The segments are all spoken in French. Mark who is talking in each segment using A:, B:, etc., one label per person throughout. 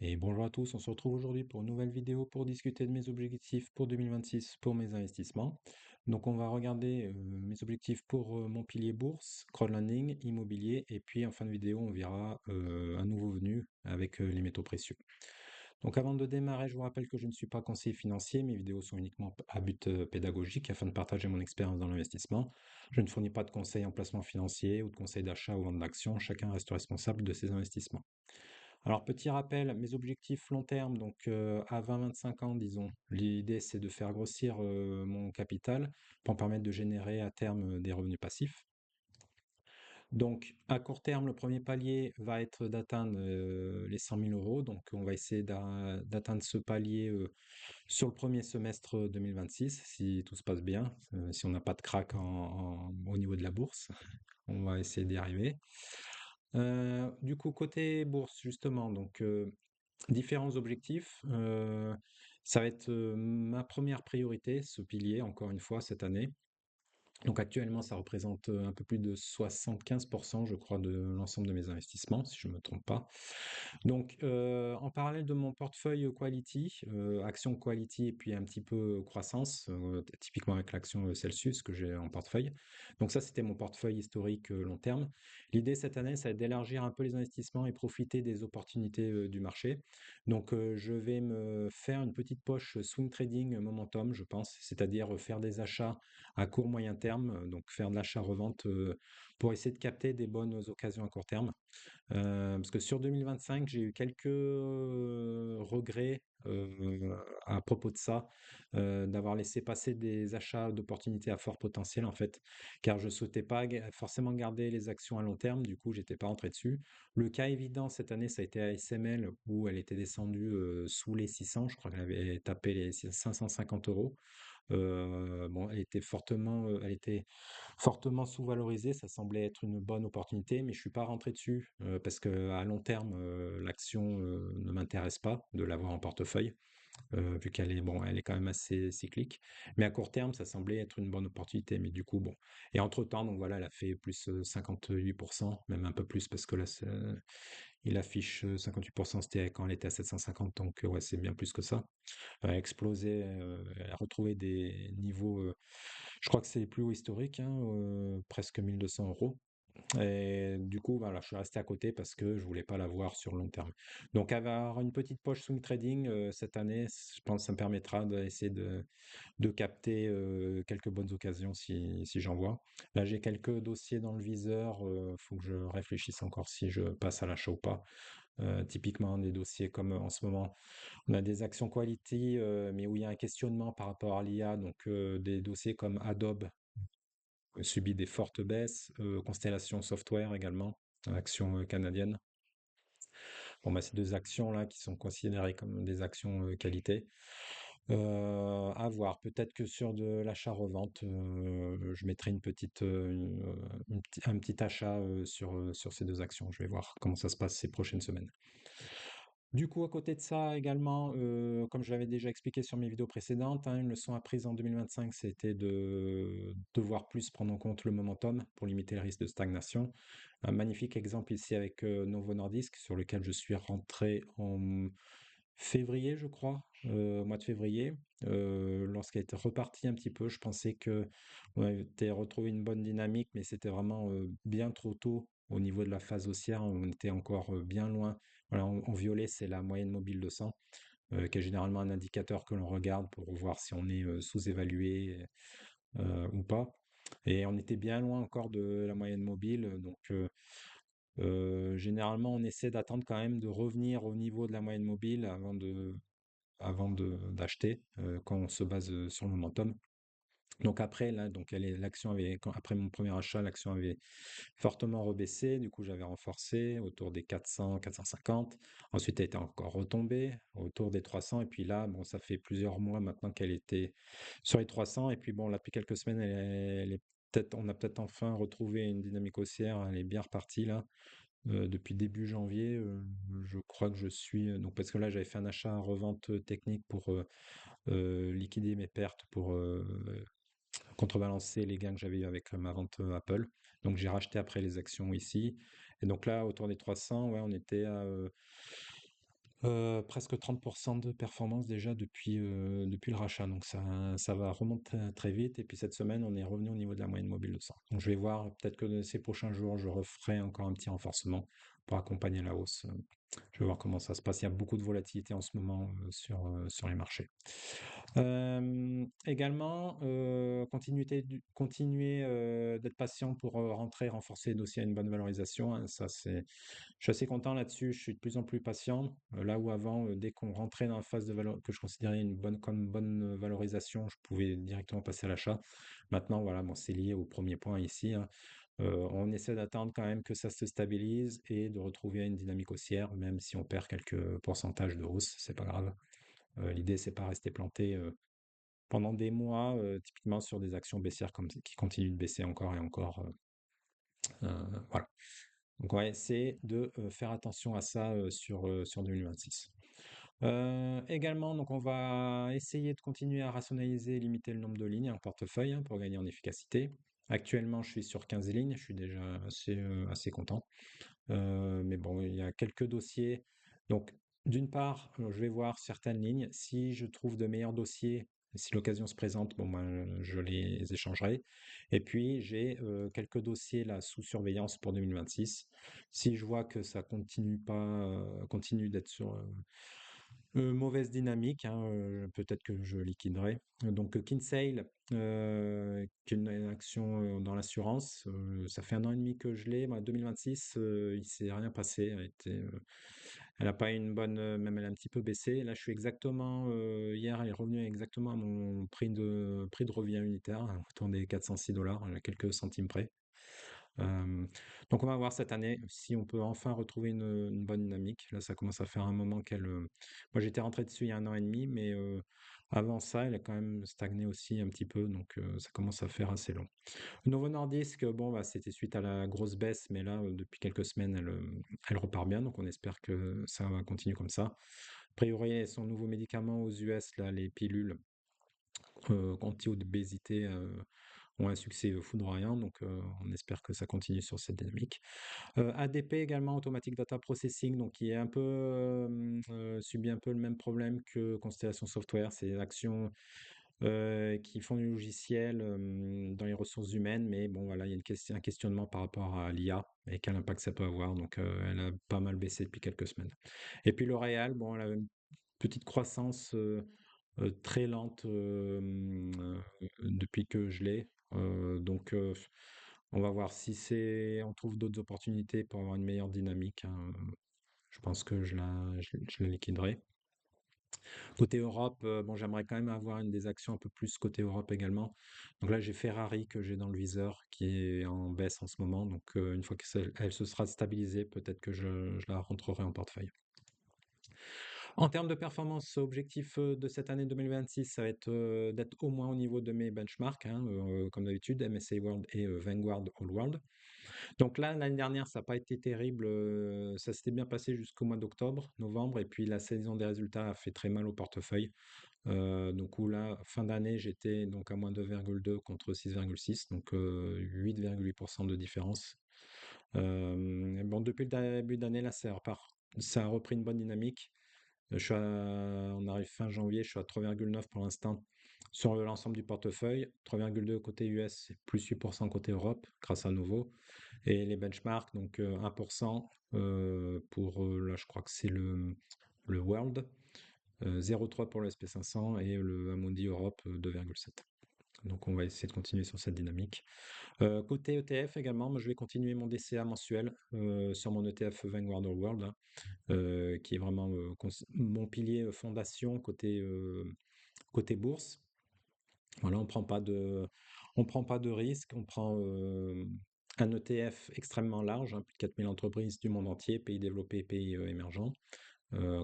A: Et bonjour à tous, on se retrouve aujourd'hui pour une nouvelle vidéo pour discuter de mes objectifs pour 2026 pour mes investissements. Donc on va regarder mes objectifs pour mon pilier bourse, crowdlending, immobilier et puis en fin de vidéo on verra un nouveau venu avec les métaux précieux. Donc avant de démarrer, je vous rappelle que je ne suis pas conseiller financier, mes vidéos sont uniquement à but pédagogique afin de partager mon expérience dans l'investissement. Je ne fournis pas de conseils en placement financier ou de conseils d'achat ou vente d'actions, chacun reste responsable de ses investissements. Alors, petit rappel, mes objectifs long terme, donc à 20-25 ans, disons, l'idée c'est de faire grossir mon capital pour me permettre de générer à terme des revenus passifs. Donc, à court terme, le premier palier va être d'atteindre les 100 000 euros. Donc, on va essayer d'atteindre ce palier sur le premier semestre 2026, si tout se passe bien, si on n'a pas de crack au niveau de la bourse. On va essayer d'y arriver. Du coup, côté bourse, justement, donc différents objectifs. Ça va être ma première priorité, ce pilier, encore une fois, cette année. Donc actuellement, ça représente un peu plus de 75%, je crois, de l'ensemble de mes investissements, si je ne me trompe pas. Donc, en parallèle de mon portefeuille quality, action quality et puis un petit peu croissance, typiquement avec l'action Celsius que j'ai en portefeuille. Donc ça, c'était mon portefeuille historique long terme. L'idée cette année, ça va être d'élargir un peu les investissements et profiter des opportunités du marché. Donc, je vais me faire une petite poche swing trading momentum, je pense, c'est-à-dire faire des achats à court moyen terme, donc faire de l'achat-revente pour essayer de capter des bonnes occasions à court terme. Parce que sur 2025, j'ai eu quelques regrets à propos de ça, d'avoir laissé passer des achats d'opportunités à fort potentiel en fait, car je souhaitais pas forcément garder les actions à long terme, du coup j'étais pas rentré dessus. Le cas évident cette année, ça a été ASML où elle était descendue sous les 600, je crois qu'elle avait tapé les 550 euros. Bon, elle était fortement sous-valorisée, ça semblait être une bonne opportunité, mais je suis pas rentré dessus parce que à long terme, l'action ne m'intéresse pas de l'avoir en portefeuille, vu qu'elle est bon, elle est quand même assez cyclique. Mais à court terme, ça semblait être une bonne opportunité, mais du coup, bon. Et entre-temps, donc voilà, elle a fait plus 58%, même un peu plus parce que là, il affiche 58%, c'était quand elle était à 750, donc ouais, c'est bien plus que ça. Elle a explosé, elle a retrouvé des niveaux, je crois que c'est les plus hauts historiques, hein, presque 1200 euros. Et du coup, voilà, je suis resté à côté parce que je voulais pas l'avoir sur le long terme. Donc, avoir une petite poche swing trading cette année, je pense que ça me permettra d'essayer de capter quelques bonnes occasions si j'en vois. Là, j'ai quelques dossiers dans le viseur. Faut que je réfléchisse encore si je passe à l'achat ou pas. Typiquement, des dossiers comme en ce moment, on a des actions quality, mais où il y a un questionnement par rapport à l'IA. Donc, des dossiers comme Adobe subit des fortes baisses, Constellation Software également, action canadienne. Bon, bah, ces deux actions-là qui sont considérées comme des actions qualité. À voir. Peut-être que sur de l'achat-revente, je mettrai un petit achat sur ces deux actions. Je vais voir comment ça se passe ces prochaines semaines. Du coup, à côté de ça également, comme je l'avais déjà expliqué sur mes vidéos précédentes, hein, une leçon apprise en 2025, c'était de devoir plus prendre en compte le momentum pour limiter le risque de stagnation. Un magnifique exemple ici avec Novo Nordisk, sur lequel je suis rentré en février, je crois, au mois de février, lorsqu'elle était repartie un petit peu. Je pensais que on avait retrouvé une bonne dynamique, mais c'était vraiment bien trop tôt au niveau de la phase haussière. On était encore bien loin. Voilà, en violet, c'est la moyenne mobile de 100, qui est généralement un indicateur que l'on regarde pour voir si on est sous-évalué ou pas. Et on était bien loin encore de la moyenne mobile, donc généralement on essaie d'attendre quand même de revenir au niveau de la moyenne mobile d'acheter quand on se base sur le momentum. Donc après, là, donc l'action avait, après mon premier achat, l'action avait fortement rebaissé. Du coup, j'avais renforcé autour des 400, 450. Ensuite, elle était encore retombée autour des 300. Et puis là, bon, ça fait plusieurs mois maintenant qu'elle était sur les 300. Et puis bon, là, depuis quelques semaines, on a peut-être enfin retrouvé une dynamique haussière. Elle est bien repartie là. Depuis début janvier, je crois que je suis donc parce que là, j'avais fait un achat à revente technique pour liquider mes pertes pour contrebalancer les gains que j'avais eu avec ma vente Apple. Donc j'ai racheté après les actions ici. Et donc là, autour des 300, ouais, on était à Presque 30% de performance déjà depuis le rachat, donc ça va remonter très vite. Et puis cette semaine, on est revenu au niveau de la moyenne mobile de 100. Donc je vais voir, peut-être que ces prochains jours, je referai encore un petit renforcement pour accompagner la hausse. Je vais voir comment ça se passe. Il y a beaucoup de volatilité en ce moment sur les marchés. Également, continuer d'être patient pour rentrer, renforcer les dossiers à une bonne valorisation, hein. Je suis assez content là-dessus. Je suis de plus en plus patient. Là où avant, dès qu'on rentrait dans la phase que je considérais comme bonne valorisation, je pouvais directement passer à l'achat. Maintenant, voilà, bon, c'est lié au premier point ici, hein. On essaie d'attendre quand même que ça se stabilise et de retrouver une dynamique haussière, même si on perd quelques pourcentages de hausse, c'est pas grave. L'idée, c'est pas rester planté pendant des mois, typiquement sur des actions baissières comme qui continuent de baisser encore et encore. Voilà. Donc, ouais, c'est de faire attention à ça sur 2026. Également, donc on va essayer de continuer à rationaliser et limiter le nombre de lignes en portefeuille, hein, pour gagner en efficacité. Actuellement, je suis sur 15 lignes, je suis déjà assez content. Mais bon, il y a quelques dossiers. Donc, d'une part, je vais voir certaines lignes. Si je trouve de meilleurs dossiers, si l'occasion se présente, bon, ben, je les échangerai. Et puis, j'ai quelques dossiers là sous surveillance pour 2026. Si je vois que ça continue pas, continue d'être sur mauvaise dynamique, hein, peut-être que je liquiderai. Donc, Kinsale, qui est une action dans l'assurance, ça fait un an et demi que je l'ai. Moi, 2026, il s'est rien passé. Elle a pas une bonne, même elle a un petit peu baissé. Là, je suis exactement, hier, elle est revenue exactement à mon prix de revient unitaire, hein, autour des 406 dollars, à quelques centimes près. Euh, donc on va voir cette année si on peut enfin retrouver une bonne dynamique. Là, ça commence à faire un moment qu'elle. Moi, j'étais rentré dessus il y a un an et demi, mais avant ça, elle a quand même stagné aussi un petit peu, donc ça commence à faire assez long. Novo Nordisk, bon, bah, c'était suite à la grosse baisse, mais là, depuis quelques semaines, elle repart bien, donc on espère que ça va continuer comme ça. A priori, son nouveau médicament aux US, là, les pilules anti-obésité, ont un succès foudroyant, donc on espère que ça continue sur cette dynamique. ADP également, Automatic Data Processing, donc qui est un peu subit un peu le même problème que Constellation Software, c'est des actions qui font du logiciel dans les ressources humaines, mais bon voilà, il y a un questionnement par rapport à l'IA et quel impact ça peut avoir, donc elle a pas mal baissé depuis quelques semaines. Et puis L'Oréal, bon, elle a une petite croissance très lente depuis que je l'ai. Donc, on va voir si on trouve d'autres opportunités pour avoir une meilleure dynamique, hein. Je pense que je la liquiderai. Côté Europe, bon, j'aimerais quand même avoir une des actions un peu plus côté Europe également. Donc là, j'ai Ferrari que j'ai dans le viseur qui est en baisse en ce moment. Donc, une fois qu'elle se sera stabilisée, peut-être que je la rentrerai en portefeuille. En termes de performance, objectif de cette année 2026, ça va être d'être au moins au niveau de mes benchmarks, hein, comme d'habitude, MSCI World et Vanguard All World. Donc là, l'année dernière, ça n'a pas été terrible, ça s'était bien passé jusqu'au mois d'octobre, novembre, et puis la saison des résultats a fait très mal au portefeuille. Donc où là, fin d'année, j'étais donc à moins 2,2 contre 6,6, donc 8,8% de différence. Bon, depuis le début d'année, là, ça a repris une bonne dynamique. On arrive fin janvier, je suis à 3,9 pour l'instant sur l'ensemble du portefeuille, 3,2 côté US, plus 8% côté Europe grâce à Novo. Et les benchmarks, donc 1% pour, là je crois que c'est le World, 0,3 pour le SP500 et le Amundi Europe 2,7. Donc on va essayer de continuer sur cette dynamique. Côté ETF également, moi, je vais continuer mon DCA mensuel sur mon ETF Vanguard All World, hein, qui est vraiment mon pilier fondation côté bourse. Voilà, on prend pas de risque, on prend un ETF extrêmement large, hein, plus de 4000 entreprises du monde entier, pays développés, pays émergents.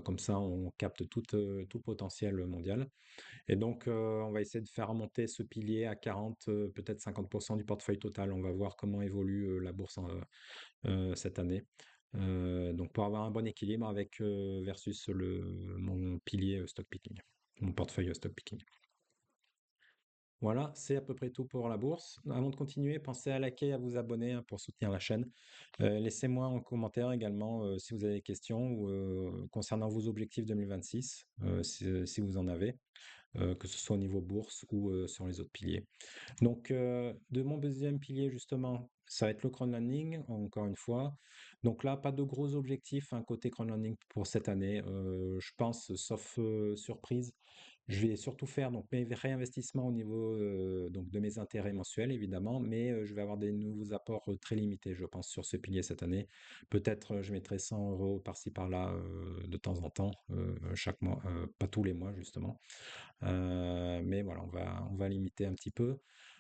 A: Comme ça, on capte tout potentiel mondial. Et donc, on va essayer de faire remonter ce pilier à 40, peut-être 50% du portefeuille total. On va voir comment évolue la bourse cette année. Donc, pour avoir un bon équilibre avec versus mon pilier stock picking, mon portefeuille stock picking. Voilà, c'est à peu près tout pour la bourse. Avant de continuer, pensez à liker et à vous abonner hein, pour soutenir la chaîne. Laissez-moi en commentaire également si vous avez des questions ou, concernant vos objectifs 2026, si vous en avez, que ce soit au niveau bourse ou sur les autres piliers. Donc, de mon deuxième pilier, justement, ça va être le crowdfunding, encore une fois. Donc là, pas de gros objectifs hein, côté crowdfunding pour cette année. Je pense, sauf surprise, je vais surtout faire donc mes réinvestissements au niveau donc de mes intérêts mensuels, évidemment, mais je vais avoir des nouveaux apports très limités, je pense, sur ce pilier cette année. Peut-être je mettrai 100 euros par-ci par-là de temps en temps, chaque mois, pas tous les mois, justement. Mais voilà, on va limiter un petit peu.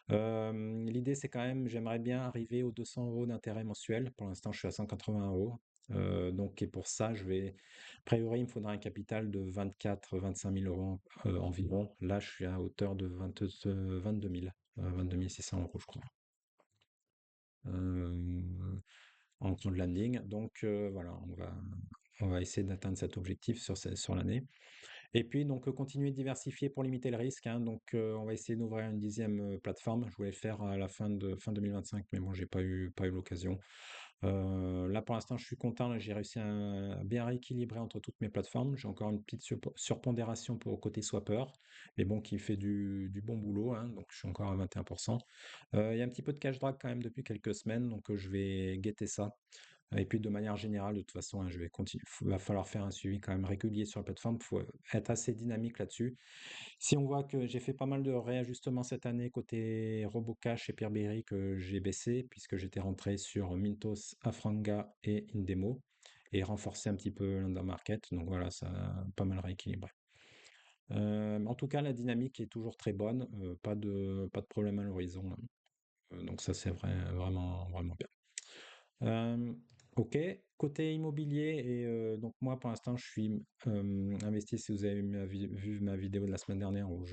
A: L'idée, c'est quand même, j'aimerais bien arriver aux 200 euros d'intérêt mensuel. Pour l'instant, je suis à 180 euros. Donc, et pour ça, a priori, il me faudra un capital de 24-25 000 euros environ. Là, je suis à hauteur de 22 000, 22 600 euros, je crois, euh, en de landing. Donc, voilà, on va essayer d'atteindre cet objectif sur l'année. Et puis, donc, continuer de diversifier pour limiter le risque, hein. Donc, on va essayer d'ouvrir une 10e plateforme. Je voulais le faire à la fin 2025, mais bon, j'ai pas eu l'occasion. Là, pour l'instant, je suis content. Là, j'ai réussi à bien rééquilibrer entre toutes mes plateformes. J'ai encore une petite surpondération pour côté swapper, mais bon, qui fait du bon boulot, hein. Donc, je suis encore à 21%. Il y a un petit peu de cash drag quand même depuis quelques semaines, donc je vais guetter ça. Et puis de manière générale, de toute façon, hein, je vais continuer. Il va falloir faire un suivi quand même régulier sur la plateforme. Il faut être assez dynamique là-dessus. Si on voit que j'ai fait pas mal de réajustements cette année côté RoboCash et Peerberry que j'ai baissé, puisque j'étais rentré sur Mintos, Afranga et Indemo, et renforcé un petit peu l'undermarket. Donc voilà, ça a pas mal rééquilibré. En tout cas, la dynamique est toujours très bonne. Pas de problème à l'horizon, hein. Donc ça, c'est vraiment, vraiment bien. OK. Côté immobilier et donc moi pour l'instant je suis, investi si vous avez vu ma vidéo de la semaine dernière où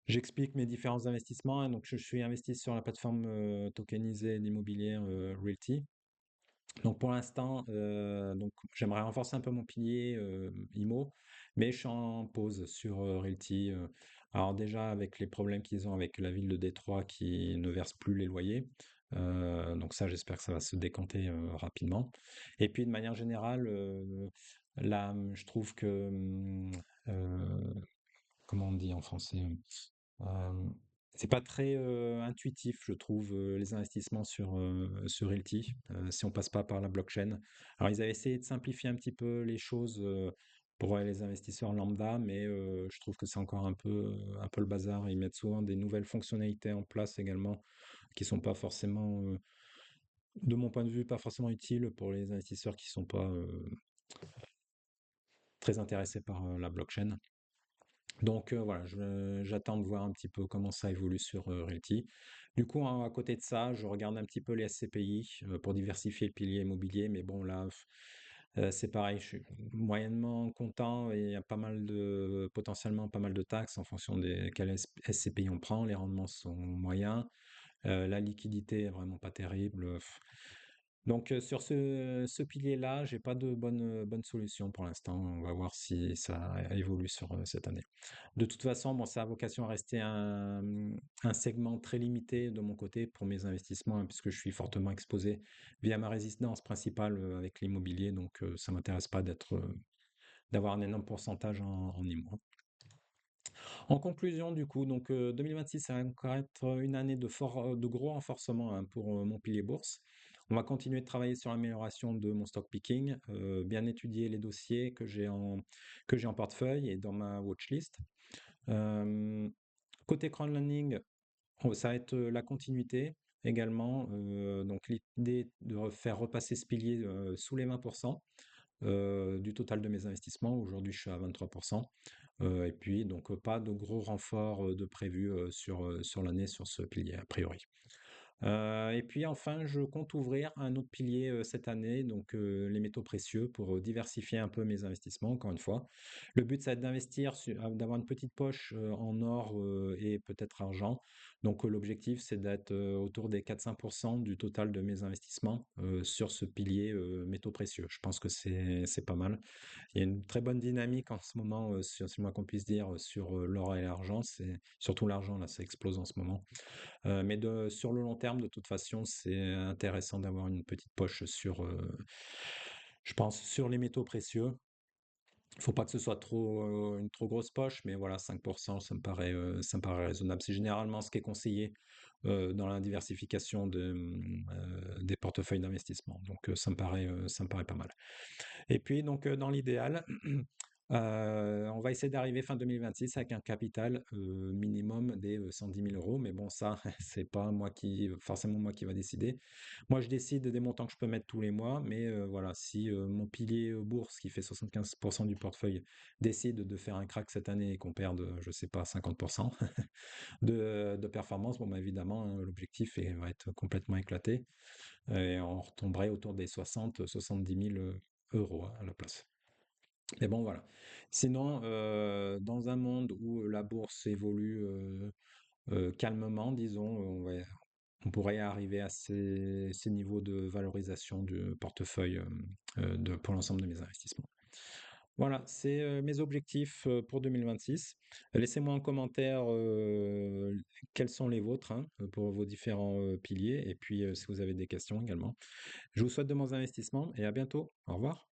A: j'explique mes différents investissements, hein. Donc je suis investi sur la plateforme, tokenisée d'immobilier, Realty. Donc pour l'instant, donc j'aimerais renforcer un peu mon pilier, IMO, mais je suis en pause sur, Realty, alors déjà avec les problèmes qu'ils ont avec la ville de Détroit qui ne verse plus les loyers, donc ça j'espère que ça va se décanter, rapidement. Et puis de manière générale, là, je trouve que, comment on dit en français? Hem, c'est pas très, intuitif, je trouve, les investissements sur Realty, si on passe pas par la blockchain. Alors ils avaient essayé de simplifier un petit peu les choses, pour, les investisseurs lambda, mais, je trouve que c'est encore un peu le bazar. Ils mettent souvent des nouvelles fonctionnalités en place également, qui sont pas forcément, de mon point de vue, pas forcément utiles pour les investisseurs qui sont pas, très intéressés par, la blockchain. Donc voilà, j'attends de voir un petit peu comment ça évolue sur Realty. Du coup, hein, à côté de ça, je regarde un petit peu les SCPI pour diversifier le pilier immobilier. Mais bon, là, c'est pareil, je suis moyennement content et il y a potentiellement pas mal de taxes en fonction des quel SCPI on prend. Les rendements sont moyens. La liquidité est vraiment pas terrible. Donc sur ce pilier-là, j'ai pas de bonne solution pour l'instant. On va voir si ça évolue sur cette année. De toute façon, bon, ça a vocation à rester un segment très limité de mon côté pour mes investissements, hein, puisque je suis fortement exposé via ma résidence principale avec l'immobilier. Donc ça m'intéresse pas d'avoir un énorme pourcentage en immo. En conclusion, du coup, donc 2026, ça va encore être une année de gros renforcement hein, pour mon pilier bourse. On va continuer de travailler sur l'amélioration de mon stock picking, bien étudier les dossiers que j'ai en portefeuille et dans ma watchlist. Euh, Côté crowdfunding, ça va être la continuité également. Donc l'idée de faire repasser ce pilier sous les 20% du total de mes investissements. Aujourd'hui, je suis à 23%. Et puis, donc, pas de gros renforts de prévu sur l'année sur ce pilier, a priori. Et puis enfin, je compte ouvrir un autre pilier cette année, donc les métaux précieux, pour diversifier un peu mes investissements, encore une fois. Le but, ça va être d'investir, d'avoir une petite poche en or et peut-être argent. Donc l'objectif, c'est d'être autour des 4-5% du total de mes investissements sur ce pilier métaux précieux. Je pense que c'est pas mal. Il y a une très bonne dynamique en ce moment, si le moins qu'on puisse dire, sur l'or et l'argent. C'est surtout l'argent, là, ça explose en ce moment. Mais sur le long terme, de toute façon, c'est intéressant d'avoir une petite poche sur, je pense, sur les métaux précieux. Il faut pas que ce soit une trop grosse poche, mais voilà, 5%, ça me paraît raisonnable. C'est généralement ce qui est conseillé dans la diversification des portefeuilles d'investissement. Donc, ça me paraît pas mal. Et puis, donc, dans l'idéal, on va essayer d'arriver fin 2026 avec un capital minimum des 110 000 euros. Mais bon, ça, c'est pas forcément moi qui va décider. Moi, je décide des montants que je peux mettre tous les mois. Mais voilà, si mon pilier bourse, qui fait 75% du portefeuille, décide de faire un crack cette année et qu'on perde, je sais pas, 50% de performance, bon, bah, évidemment, hein, l'objectif va être complètement éclaté. Et on retomberait autour des 60-70 000 euros à la place. Mais bon, voilà. Sinon, dans un monde où la bourse évolue calmement, disons, on pourrait arriver à ces niveaux de valorisation du portefeuille pour l'ensemble de mes investissements. Voilà, c'est mes objectifs pour 2026. Laissez-moi en commentaire quels sont les vôtres hein, pour vos différents piliers et puis si vous avez des questions également. Je vous souhaite de bons investissements et à bientôt. Au revoir.